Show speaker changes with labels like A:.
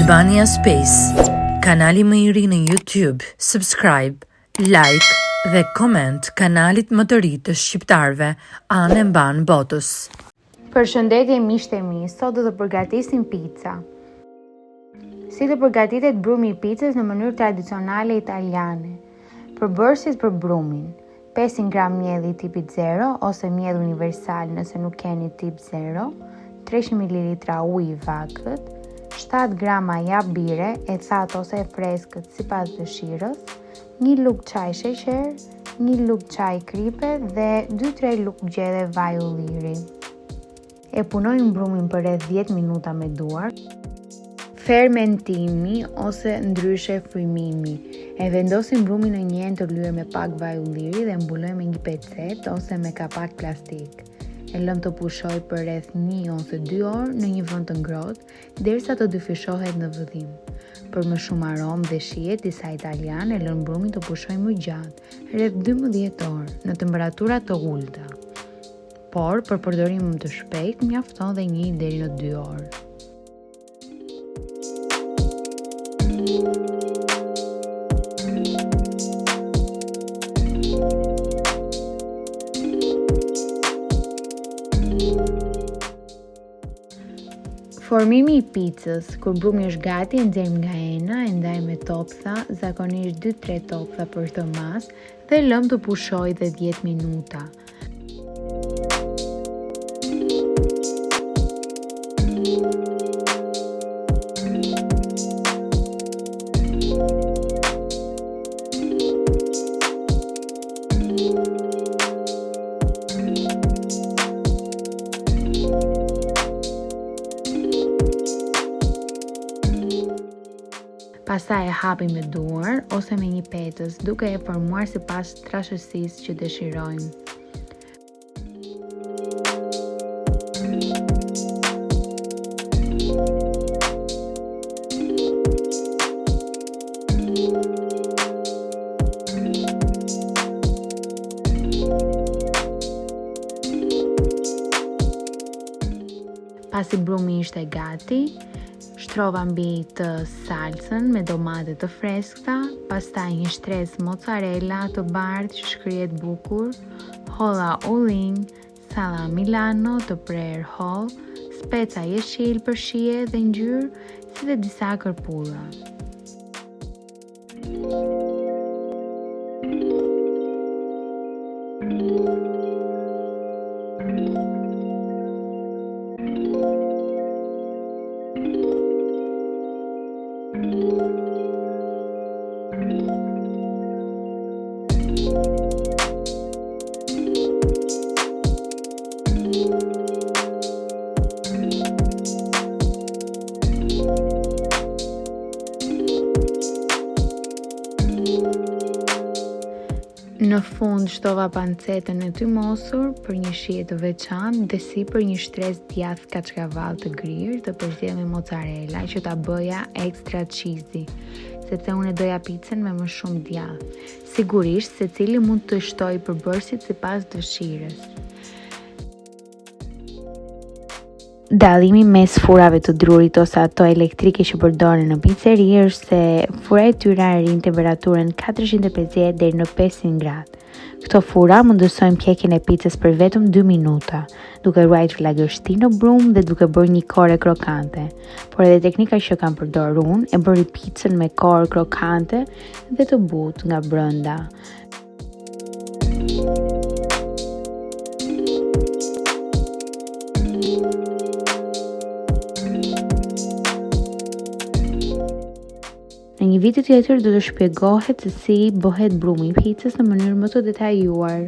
A: Albania Space, kanali më i ri në YouTube. Subscribe, like dhe comment kanalit më të ri të shqiptarëve anë mban botës.
B: Përshëndetje miqtë e mi, sot do të përgatisim pica. Si të përgatitet brumi i picës në mënyrë tradicionale italiane. Përbërësit për brumin: 500 gram mielli tipit 0 ose miell universal nëse nuk keni tip 0, 300 ml ujë i vakët, 7 grama jap bire e thatë ose e freskët sipas dëshirës, 1 lugë çaj sheqer, 1 lugë çaj kripe dhe 2-3 lugë gjelle vaj ulliri. E punojmë brumin për rreth 10 minuta me duar. Fermentimi ose ndryshe frymimi. E vendosim brumin në një enë të lyer me pak vaj ulliri dhe mbulojmë me një pecet ose me kapak plastik. E lëm të pushoj për rreth 1 ose 2 orë në një vend të ngrohtë derisa të dyfishohet në vëdhim. Për më shumë aromë dhe shije, disa italianë e lën brumin të pushojë më gjatë, rreth 12 orë, në temperatura të ulta. Por për përdorim të shpejt mjafton dhe 1 deri në 2 orë. Formimi i picës: kur brumi është gati, e nxjerrim nga ena, e ndajmë me toptha, zakonisht 2-3 toptha për këtë masë, dhe lëm të pushojë dhe 10 minuta. Pastaj e hapim me duar ose me një petës, duke e formuar sipas trashësisë që dëshirojmë. Pasi brumi ishte gati, shtrova mbi të salsën me domate të freskëta, pastaj një shtresë mozzarella të bardhë që shkrihet bukur, holla ullin, salla Milano të prerë holl, speca jeshil për shije dhe ngjyrë, si dhe disa kërpulla. Në fund shtova pancetën e tymosur për një shije të veçantë dhe sipër një shtresë djathë kaçkavall të grirë të përzjedhur me mozzarella që ta bëja extra cheesy, sepse unë doja picën me më shumë djathë. Sigurisht secili mund të shtojë përbërësit sipas dëshirës. Dallimi mes furave të drurit ose ato elektrike që përdoren në piceri është se fura e tyre arrin temperaturën 450 deri në 500 gradë. Këto fura mundësojnë pjekjen e picës për vetëm 2 minuta, duke ruajtur lagështi në brum dhe duke bërë një kore krokante. Por edhe teknika që kam përdorur unë e bëri picën me korë krokante dhe të butë nga brenda. Në një video tjetër do të shpjegohet se si bëhet brumi i picës në mënyrë më të detajuar.